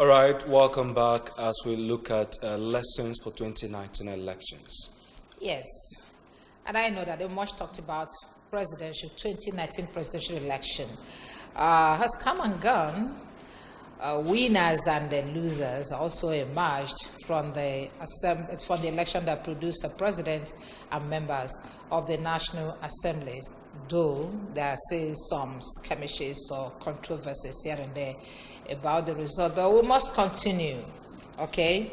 All right, welcome back as we look at lessons for 2019 elections. Yes, and I know that the much talked about 2019 presidential election has come and gone. Winners and the losers also emerged from the election that produced a president and members of the National Assembly, though there are still some skirmishes or controversies here and there about the result, but we must continue, okay?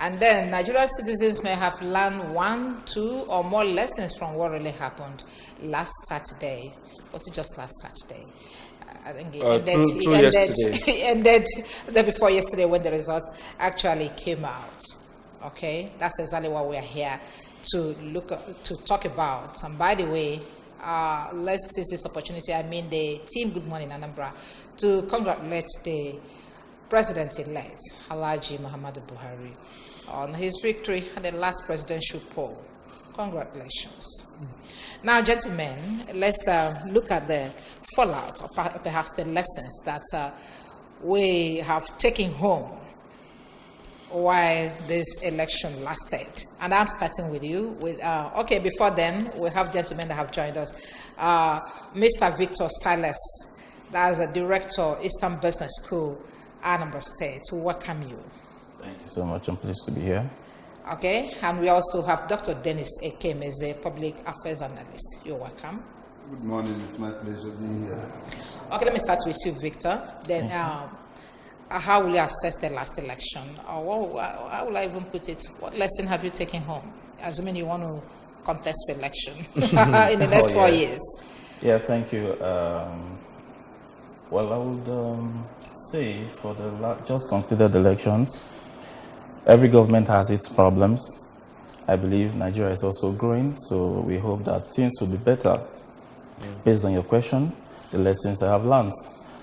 And then Nigerian citizens may have learned 1, 2, or more lessons from what really happened last Saturday. Was it just last Saturday? I think it ended the before yesterday when the results actually came out. Okay, that's exactly what we are here to talk about. And by the way, let's seize this opportunity. I mean, the team Good Morning Anambra, to congratulate the President-elect Alhaji Muhammadu Buhari on his victory at the last presidential poll. Congratulations. Now, gentlemen, let's look at the fallout, or perhaps the lessons that we have taken home while this election lasted. And I'm starting with you. Okay, before then, we have gentlemen that have joined us. Mr. Victor Silas, that is the director, Eastern Business School, Anambra State. Welcome you. Thank you so much. I'm pleased to be here. Okay, and we also have Dr. Dennis Ekem, is a public affairs analyst. You're welcome. Good morning. It's my pleasure being here. Okay, let me start with you, Victor. Then, how will you assess the last election? Or how will I even put it? What lesson have you taken home? Assuming you want to contest for election in the next 4 years. Yeah, thank you. Well, I would say for the just concluded elections, every government has its problems. I believe Nigeria is also growing, so we hope that things will be better. Based on your question, the lessons I have learned,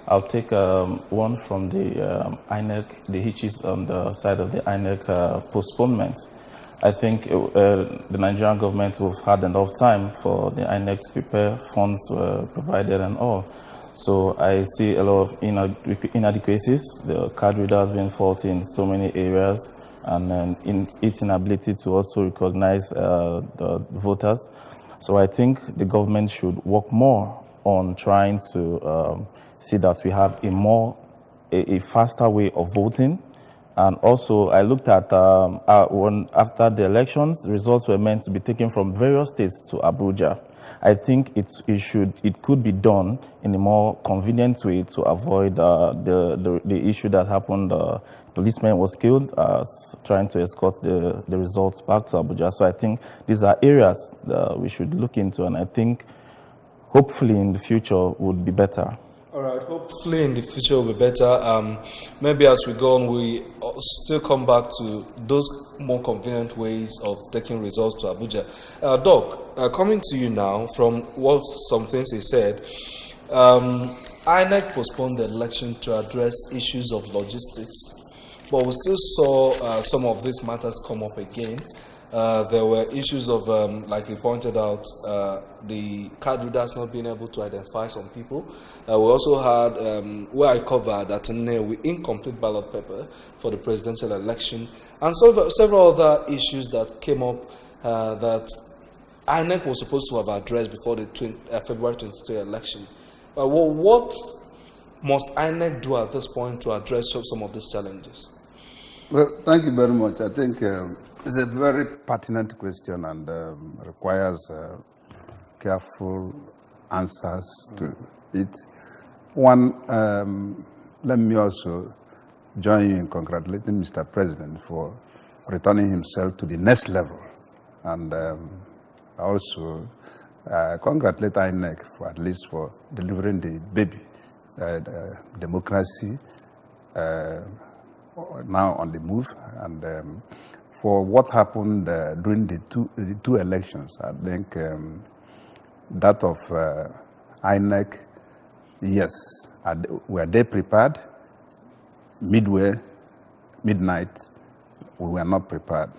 I'll take one from the INEC, the hitches on the side of the INEC postponement. I think the Nigerian government will have had enough time for the INEC to prepare, funds were provided and all. So I see a lot of inadequacies. The card reader has been faulty in so many areas, and in its inability to also recognize the voters. So I think the government should work more on trying to see that we have a faster way of voting. And also, I looked at after the elections, results were meant to be taken from various states to Abuja. I think it could be done in a more convenient way to avoid the issue that happened. Policeman was killed trying to escort the results back to Abuja. So I think these are areas that we should look into, and I think hopefully in the future would be better. All right, hopefully in the future will be better. Maybe as we go on, we still come back to those more convenient ways of taking results to Abuja. Doc, coming to you now from what some things he said, INEC postponed the election to address issues of logistics, but we still saw some of these matters come up again. There were issues of, like you pointed out, the card readers not being able to identify some people. We also had, where I covered that with incomplete ballot paper for the presidential election, and several other issues that came up that INEC was supposed to have addressed before the February 23 election. What must INEC do at this point to address some of these challenges? Well, thank you very much. I think it's a very pertinent question and requires careful answers to it. One, let me also join you in congratulating Mr. President for returning himself to the next level. And also congratulate INEC for at least for delivering the baby, democracy, now on the move, and for what happened during the two elections. I think that of INEC, yes, were they prepared? Midnight, we were not prepared.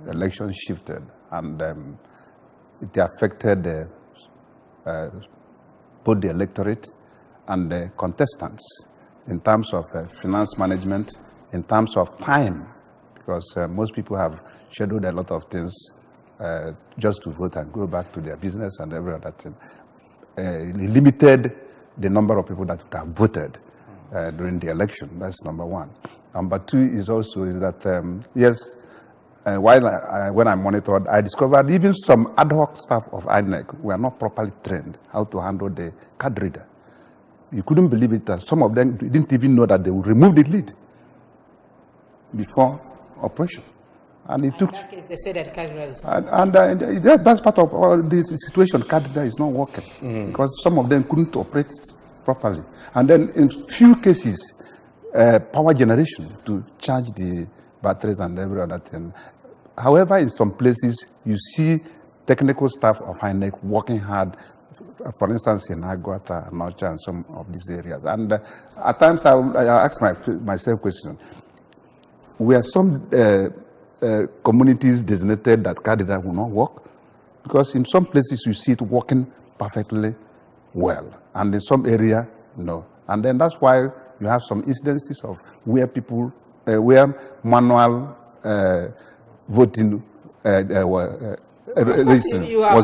The election shifted, and it affected both the electorate and the contestants in terms of finance management, in terms of time, because most people have scheduled a lot of things just to vote and go back to their business and every other thing. Limited the number of people that would have voted during the election. That's number one. Number two is that, yes, when I monitored, I discovered even some ad hoc staff of INEC were not properly trained how to handle the card reader. You couldn't believe it that some of them didn't even know that they would remove the lead before operation. And it took. In that case, they say that the card reader is not that's part of all the situation. Card reader is not working because some of them couldn't operate properly. And then in few cases, power generation to charge the batteries and every other thing. However, in some places, you see technical staff of INEC working hard, for instance, in Aguata, Nocha, and some of these areas. And at times, I ask myself question, were some communities designated that card reader will not work? Because in some places, you see it working perfectly well. And in some area, no. And then that's why you have some incidences of where people, where manual voting was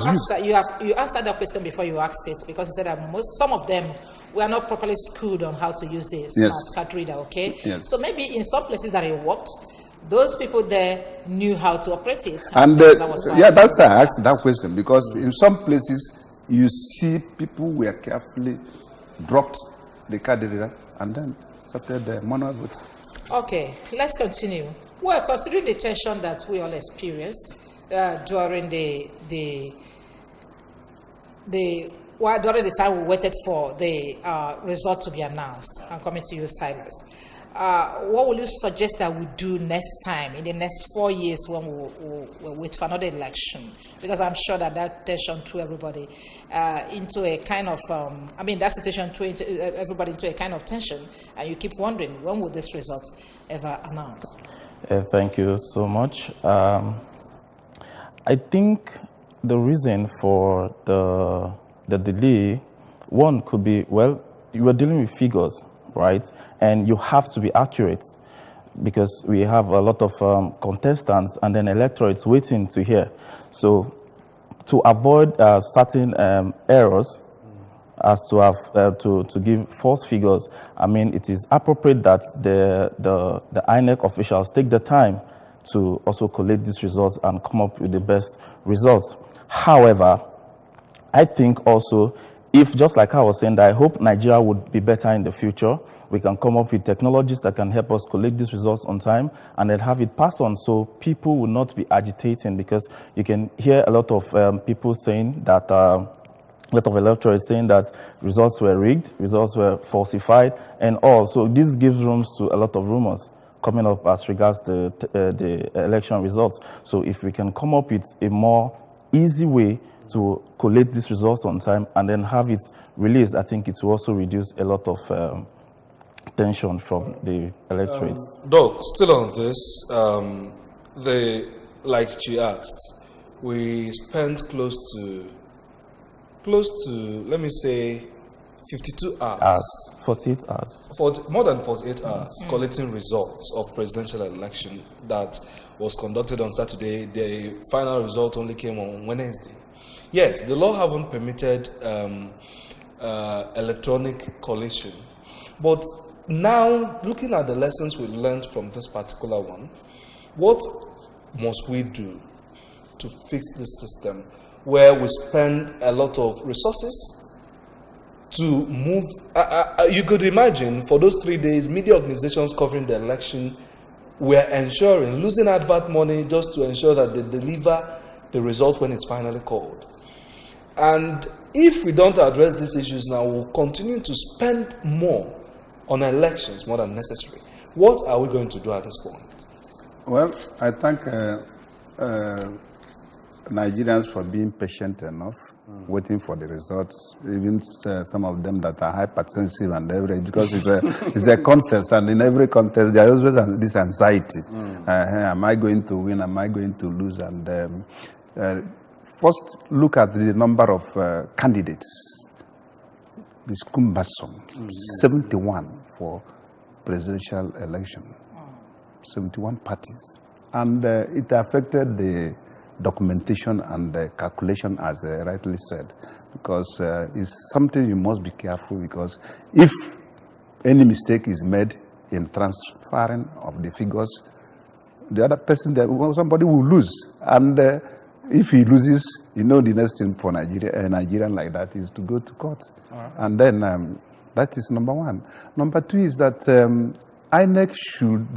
used. You answered that question before you asked it, because you said that some of them were not properly schooled on how to use the smart card reader, okay? Yes. So maybe in some places that it worked, those people there knew how to operate it. And that's why I asked that question, because in some places you see people were carefully dropped the card reader and then started the manual voting. Okay, let's continue. Well, considering the tension that we all experienced during the time we waited for the result to be announced, I'm coming to you, Silas. What will you suggest that we do next time, in the next 4 years when we'll wait for another election? Because I'm sure that tension threw everybody into a kind of, that situation threw everybody into a kind of tension, and you keep wondering, when will this result ever announce? Thank you so much. I think the reason for the delay, one could be, well, you are dealing with figures, right? And you have to be accurate, because we have a lot of contestants and then electorates waiting to hear. So to avoid certain errors, as to have to give false figures, it is appropriate that the INEC officials take the time to also collate these results and come up with the best results. However, I think also, if, just like I was saying, that I hope Nigeria would be better in the future, we can come up with technologies that can help us collect these results on time and then have it passed on, so people will not be agitating, because you can hear a lot of people saying that, a lot of electorates saying that results were rigged, results were falsified, and all. So this gives room to a lot of rumors coming up as regards the election results. So if we can come up with a more easy way to collect these results on time and then have it released, I think it will also reduce a lot of tension from the electorates. Doc, still on this, like she asked, we spent close to, let me say, 52 hours. 48 hours. More than 48 hours collecting results of presidential election that was conducted on Saturday. The final result only came on Wednesday. Yes, the law haven't permitted electronic collation. But now, looking at the lessons we learned from this particular one, what must we do to fix this system where we spend a lot of resources to move? You could imagine, for those 3 days, media organizations covering the election were ensuring, losing advert money just to ensure that they deliver the result when it's finally called. And if we don't address these issues now, we'll continue to spend more on elections more than necessary. What are we going to do at this point? Well, I thank Nigerians for being patient enough, waiting for the results, even some of them that are hypertensive and everything, because it's a contest, and in every contest there is always this anxiety. Am I going to win? Am I going to lose? And first, look at the number of candidates. It's cumbersome, 71 for presidential election. 71 parties. And it affected the documentation and the calculation, as rightly said, because it's something you must be careful, because if any mistake is made in transferring of the figures, the other person, somebody will lose. And if he loses, the next thing for Nigerian like that is to go to court. Right. And then that is number one. Number two is that INEC should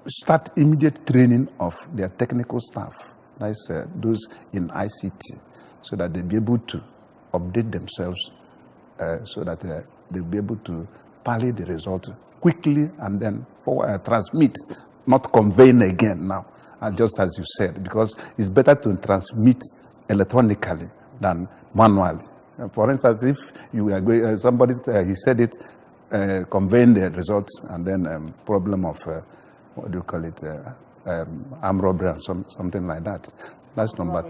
start immediate training of their technical staff, that's those in ICT, so that they'll be able to update themselves, so that they'll be able to tally the result quickly and then transmit, not conveying again now, just as you said, because it's better to transmit electronically than manually. For instance, if you are going, somebody, he said it, conveying the results, and then problem of, what do you call it, armed robbery and something like that. That's number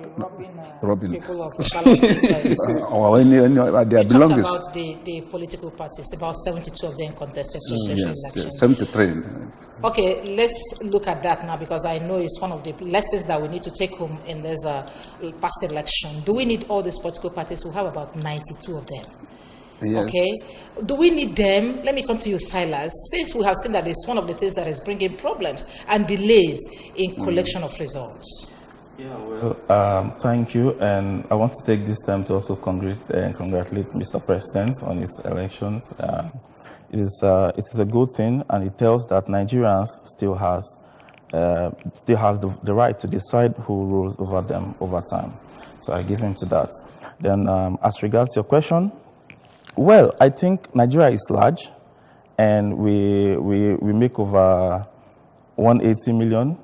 robbing people of ballot papers. Or any their you belongings. talked about the political parties, about 72 of them contested presidential elections. 73. Okay, let's look at that now, because I know it's one of the lessons that we need to take home in this past election. Do we need all these political parties? We have about 92 of them. Yes. Okay, do we need them? Let me come to you, Silas. Since we have seen that it's one of the things that is bringing problems and delays in collection of results. Yeah, well, thank you, and I want to take this time to also congratulate Mr. President on his elections. It is a good thing, and it tells that Nigerians still has the right to decide who rules over them over time. So I give him to that. Then, as regards your question, well, I think Nigeria is large, and we make over 180 million.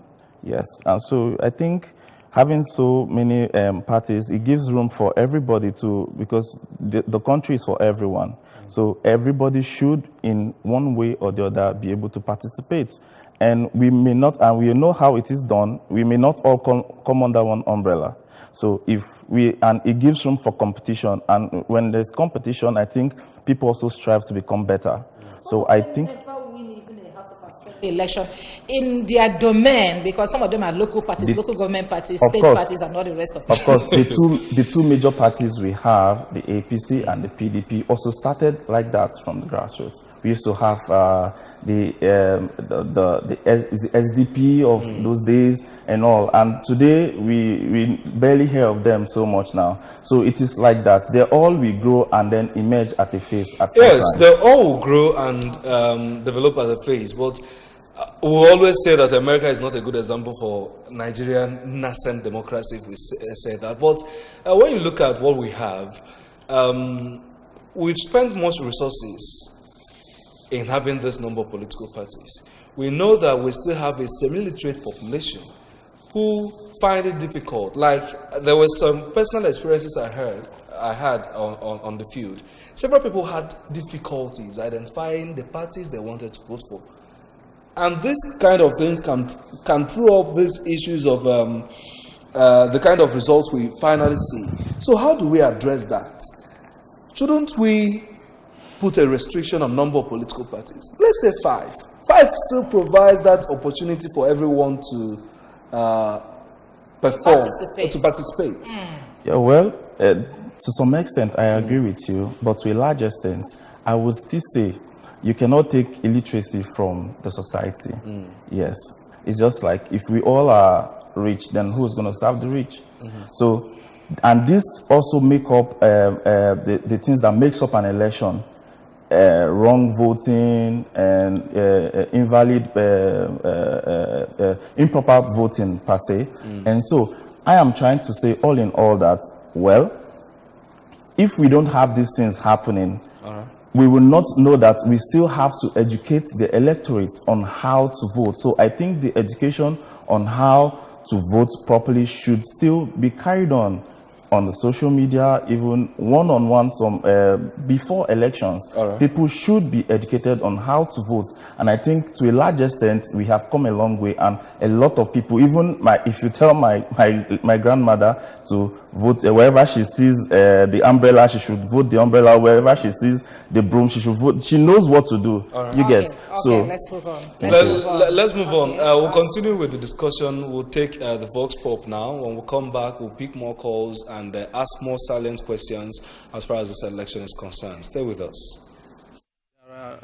Yes, and so I think having so many parties, it gives room for everybody because the country is for everyone. So everybody should, in one way or the other, be able to participate. And we may not, and we know how it is done, we may not all come under one umbrella. So and it gives room for competition. And when there's competition, I think people also strive to become better. So I think election in their domain, because some of them are local parties, local government parties, state parties, and all the rest of them. Of course, the two major parties we have, the APC and the PDP, also started like that from the grassroots. We used to have the SDP of those days and all, and today we barely hear of them so much now. So it is like that. They all will grow and then emerge at a phase. Yes, they all will grow and develop at a phase, but we always say that America is not a good example for Nigerian nascent democracy, if we say that. But when you look at what we have, we've spent much resources in having this number of political parties. We know that we still have a semi-literate population who find it difficult. Like, there were some personal experiences I had on the field. Several people had difficulties identifying the parties they wanted to vote for. And this kind of things can throw up these issues of the kind of results we finally see. So how do we address that? Shouldn't we put a restriction on number of political parties? Let's say 5. 5 still provides that opportunity for everyone to participate. Yeah, well, to some extent, I agree with you, but to a large extent, I would still say you cannot take illiteracy from the society. Yes, it's just like if we all are rich, then who's going to serve the rich? So, and this also make up the things that makes up an election. Wrong voting and invalid, improper voting per se. And so I am trying to say all in all that, well, if we don't have these things happening, we will not know that we still have to educate the electorate on how to vote. So I think the education on how to vote properly should still be carried on the social media, even one-on-one, before elections. People should be educated on how to vote. And I think to a large extent, we have come a long way. And a lot of people, even if you tell my grandmother to vote, wherever she sees the umbrella, she should vote the umbrella. Wherever she sees the broom, she should vote. She knows what to do. You get. Okay, let's move on. Let's move on. Okay, We'll continue with the discussion. We'll take the Vox Pop now. When we come back, we'll pick more calls and ask more silent questions as far as this election is concerned. Stay with us. There are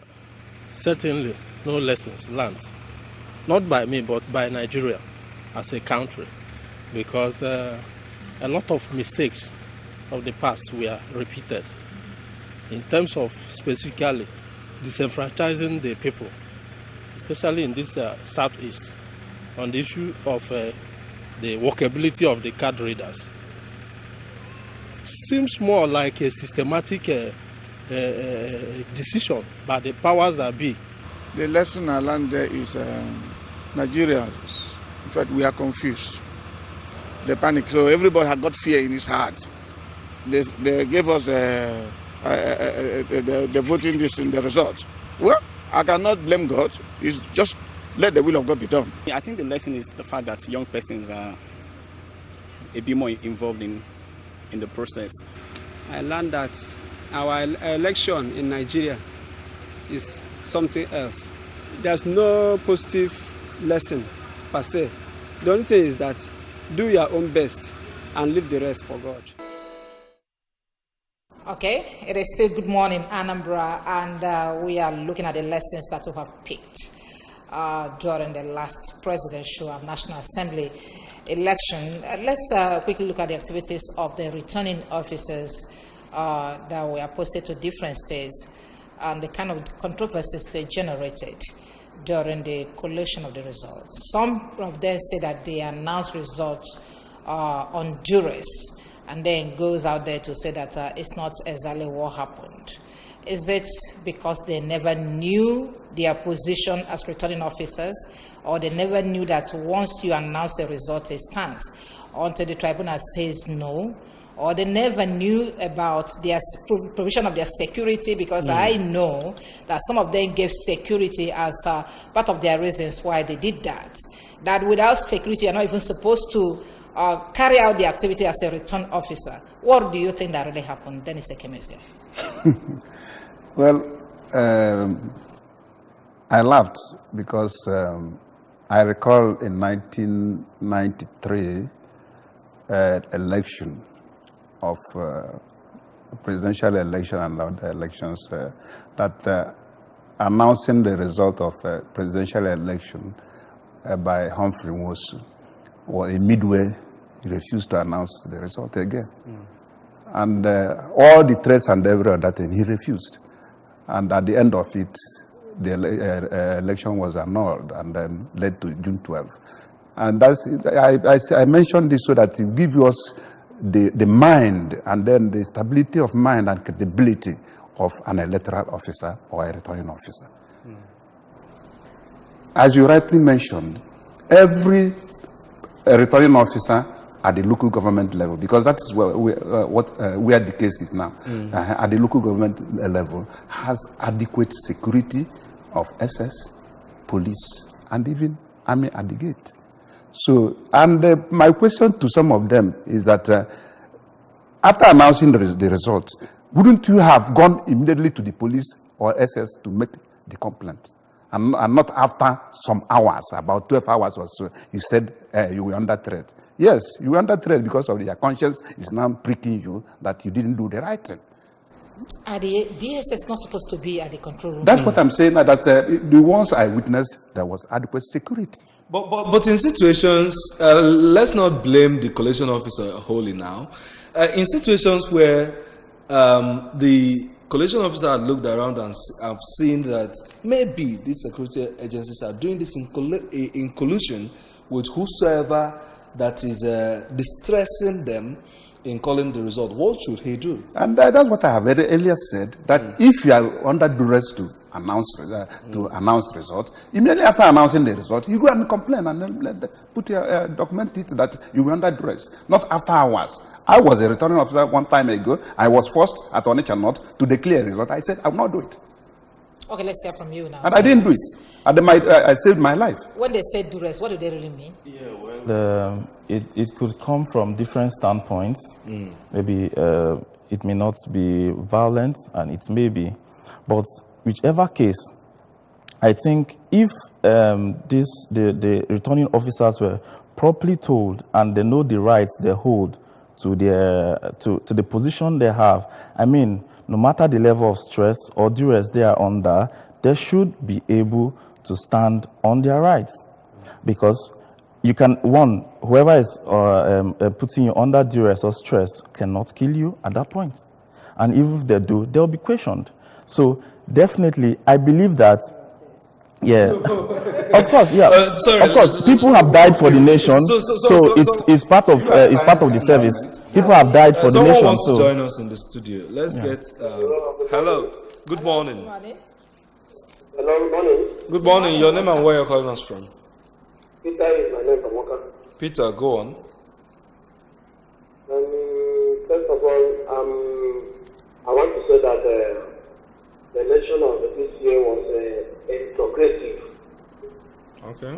certainly no lessons learned, not by me, but by Nigeria as a country, because a lot of mistakes of the past were repeated in terms of specifically disenfranchising the people, especially in this southeast, on the issue of the workability of the card readers. Seems more like a systematic decision by the powers that be. The lesson I learned there is Nigerians, in fact, we are confused. They panic, so everybody had got fear in his heart. They gave us the voting list in the results. Well, I cannot blame God. It's just let the will of God be done. I think the lesson is the fact that young persons are a bit more involved in the process. I learned that our election in Nigeria is something else. There's no positive lesson per se. The only thing is that do your own best and leave the rest for God. Okay, it is still Good Morning Anambra, and we are looking at the lessons that we have picked during the last presidential and National Assembly election. Let's quickly look at the activities of the returning officers that were posted to different states and the kind of controversies they generated during the collation of the results. Some of them say that they announced results on duress, and then goes out there to say that it's not exactly what happened. Is it because they never knew their position as returning officers, or they never knew that once you announce a result, it stands until the tribunal says no, or they never knew about their provision of their security? Because I know that some of them gave security as part of their reasons why they did that. That without security, you're not even supposed to carry out the activity as a return officer. What do you think that really happened? Dennis Ekemezia. Well, I laughed because I recall in 1993 election of presidential election and other elections that announcing the result of presidential election by Humphrey Nwosu, or in midway, he refused to announce the result again. And all the threats and every other thing, he refused. And at the end of it, the election was annulled and then led to June 12th. And that's, I mentioned this so that it gives us the mind and then the stability of mind and credibility of an electoral officer or a returning officer. As you rightly mentioned, every returning officer at the local government level, because that is where the case is now, at the local government level, has adequate security of SS, police, and even army at the gate. So, and my question to some of them is that after announcing the results, wouldn't you have gone immediately to the police or SS to make the complaint? And not after some hours, about 12 hours or so, you said you were under threat. Yes, you were under threat because of your conscience is now pricking you that you didn't do the right thing. Are the DSS not supposed to be at the control room? That's what I'm saying, that the ones I witnessed, there was adequate security. But in situations, let's not blame the collation officer wholly now. In situations where the collation officer had looked around and have seen that maybe these security agencies are doing this in collusion with whosoever that is distressing them in calling the result, what should he do? And that's what I have very earlier said, that if you are under duress to announce result, immediately after announcing the result, you go and complain and put your document it that you were under duress, not after hours. I was a returning officer one time ago. I was forced at Onitsha North to declare a result. I said, I will not do it. Okay, let's hear from you now. And I didn't do it. And I saved my life. When they say duress, what do they really mean? Yeah, well, it could come from different standpoints. Maybe it may not be violent, and it may be. But whichever case, I think if the returning officers were properly told and they know the rights they hold to the position they have, I mean, no matter the level of stress or duress they are under, they should be able to stand on their rights. Because you can, whoever is putting you under duress or stress cannot kill you at that point. And even if they do, they'll be questioned. So definitely, I believe that, yeah, of course, yeah, sorry, of course, people have died for the nation, so it's part of the service. People have died for the nation. Someone wants to join us in the studio. Let's get. Hello. Good morning. Hello, good morning. Good morning. Your name and where you're calling us from? Peter is my name from Waka. Peter, go on. First of all, I want to say that the election of this year was progressive. Okay.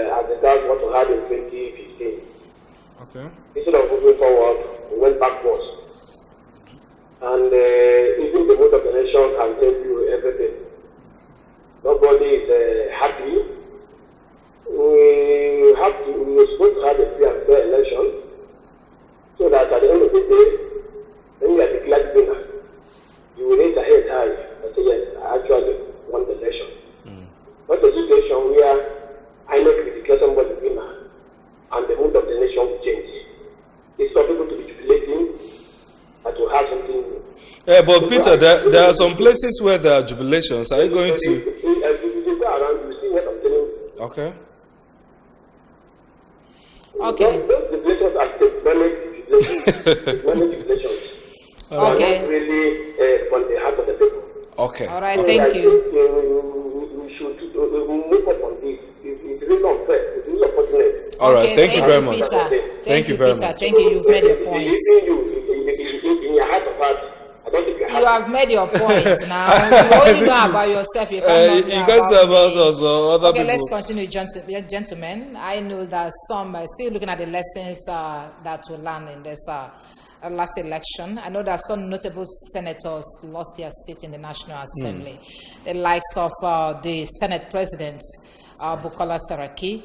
As regards what we had in 2015. Okay. Instead of moving forward, we went backwards. And even the vote of the nation can tell you everything. Nobody is happy. We're supposed to have a free and fair election so that at the end of the day, when you are declared winner, you will raise your head high and say, yes, I actually won the election. Not a situation where INEC will declare somebody winner and the mood of the nation will change. It's for people to be jubilating and to have something. Yeah, but Peter, there are some places where there are jubilations. Are you going to? If you go around, you see what I'm telling you. Okay. Okay. Those jubilations are the money jubilations. Okay. Not really from the heart of the people. Okay. All right, thank you. We should move up on this. It's really unfair. It's really unfortunate. All right, thank you very much. Peter. Thank you very Peter. much. Thank you. You've made your points. In your heart of hearts, I don't think You have made your point now. You only know about yourself. You can't know You can't say about me. us or other Okay, people. let's continue, gentlemen. I know that some are still looking at the lessons that will learn in this last election. I know that some notable senators lost their seat in the National Assembly. The likes of the Senate President, Bukola Saraki,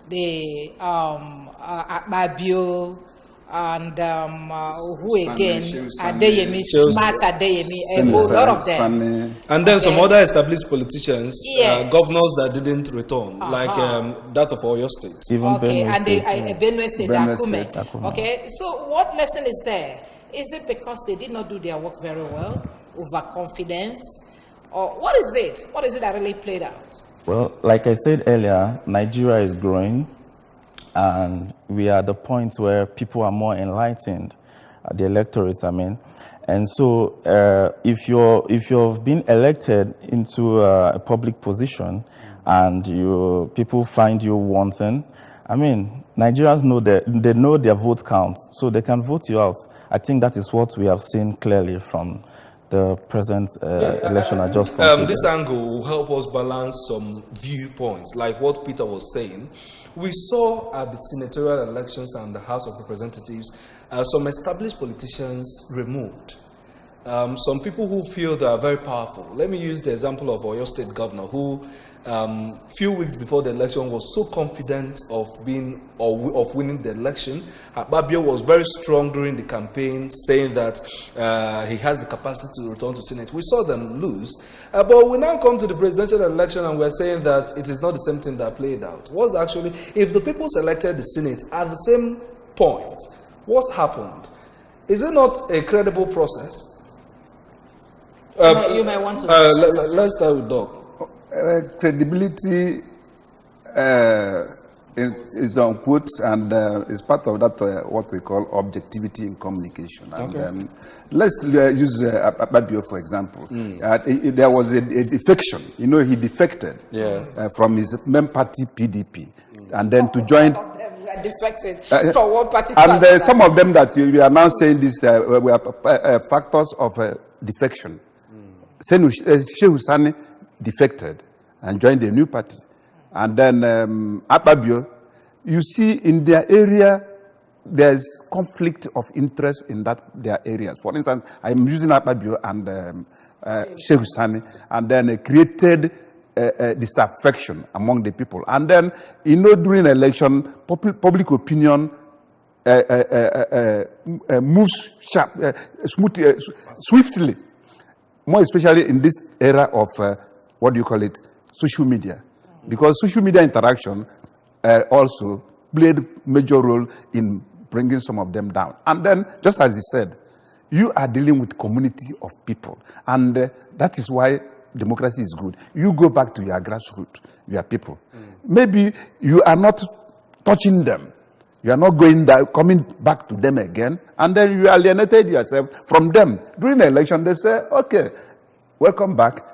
the Akpabio, and who again? Adeyemi, Smart Adeyemi, a whole lot of them. And then some other established politicians, Yes. governors that didn't return, like that of Oyo State. Even Okay, Benue and the State, Benue State, Benue Akume. State, Akume. Okay, so what lesson is there? Is it because they did not do their work very well, overconfidence, or what is it? What is it that really played out? Well, like I said earlier, Nigeria is growing, and we are at the point where people are more enlightened, the electorates, I mean. And so if you've been elected into a public position and people find you wanting, I mean, Nigerians know that they know their vote counts, so they can vote you out. I think that is what we have seen clearly from the present election I just completed. This angle will help us balance some viewpoints, like what Peter was saying. We saw at the senatorial elections and the House of Representatives some established politicians removed. Some people who feel they are very powerful. Let me use the example of Oyo State Governor, who few weeks before the election was so confident of winning the election. Akpabio was very strong during the campaign, saying that he has the capacity to return to Senate. We saw them lose. But we now come to the presidential election and we're saying that it is not the same thing that played out. What's actually, if the people selected the Senate at the same point, what happened? Is it not a credible process? You may want to. Let's start with Doc. Credibility is on quotes and is part of that what we call objectivity in communication. And, Okay. Let's use Akpabio for example. There was a defection. You know, he defected from his main party PDP, and then to join. All of them were defected from one party to And another. some of them that we are now saying this were factors of defection. Shehu Sani defected and joined a new party. And then Akpabio, you see in their area, there's conflict of interest in their areas. For instance, I'm using Akpabio and Shehu Sani, and then created disaffection among the people. And then, during election, public opinion moves swiftly, more especially in this era of, social media. Because social media interaction also played a major role in bringing some of them down. And then, just as he said, you are dealing with community of people. And that is why democracy is good. You go back to your grassroots, your people. Maybe you are not touching them. You are not coming back to them again. And then you alienated yourself from them. During the election, they say, okay, welcome back.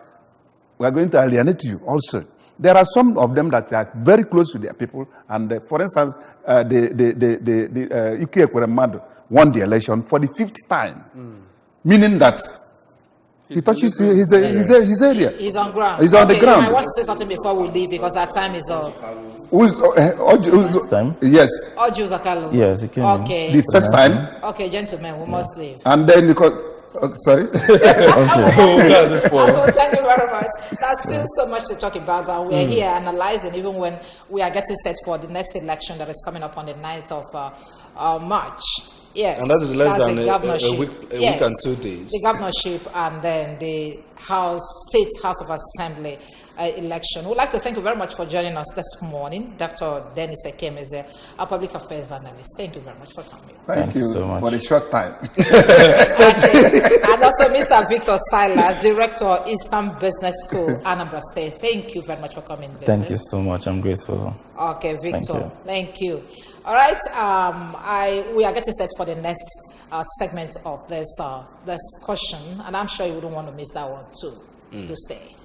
We are going to alienate you also. There are some of them that are very close to their people. And for instance, the Ike Ekweremadu won the election for the 5th time. Meaning that he touches his area. He's on ground. He's on the ground. I want to say something before we leave because our time is up. Time? Yes. Oju Zakalo. Yes, he came. Okay. The first time. Okay, gentlemen, we must leave. And then sorry. Thank you very much. There's still so much to talk about, and we're here analyzing even when we are getting set for the next election that is coming up on the 9th of March. Yes. And that is less than a week and 2 days. The governorship and then the State House of Assembly election. We'd like to thank you very much for joining us this morning. Dr. Dennis Ekem is a public affairs analyst. Thank you very much for coming. Thank you so much for a short time. And also Mr. Victor Silas, Director, Eastern Business School, Anambra State. Thank you very much for coming. Thank you so much. I'm grateful. Okay, Victor. Thank you. All right. We are getting set for the next segment of this discussion, and I'm sure you wouldn't want to miss that one too. To stay.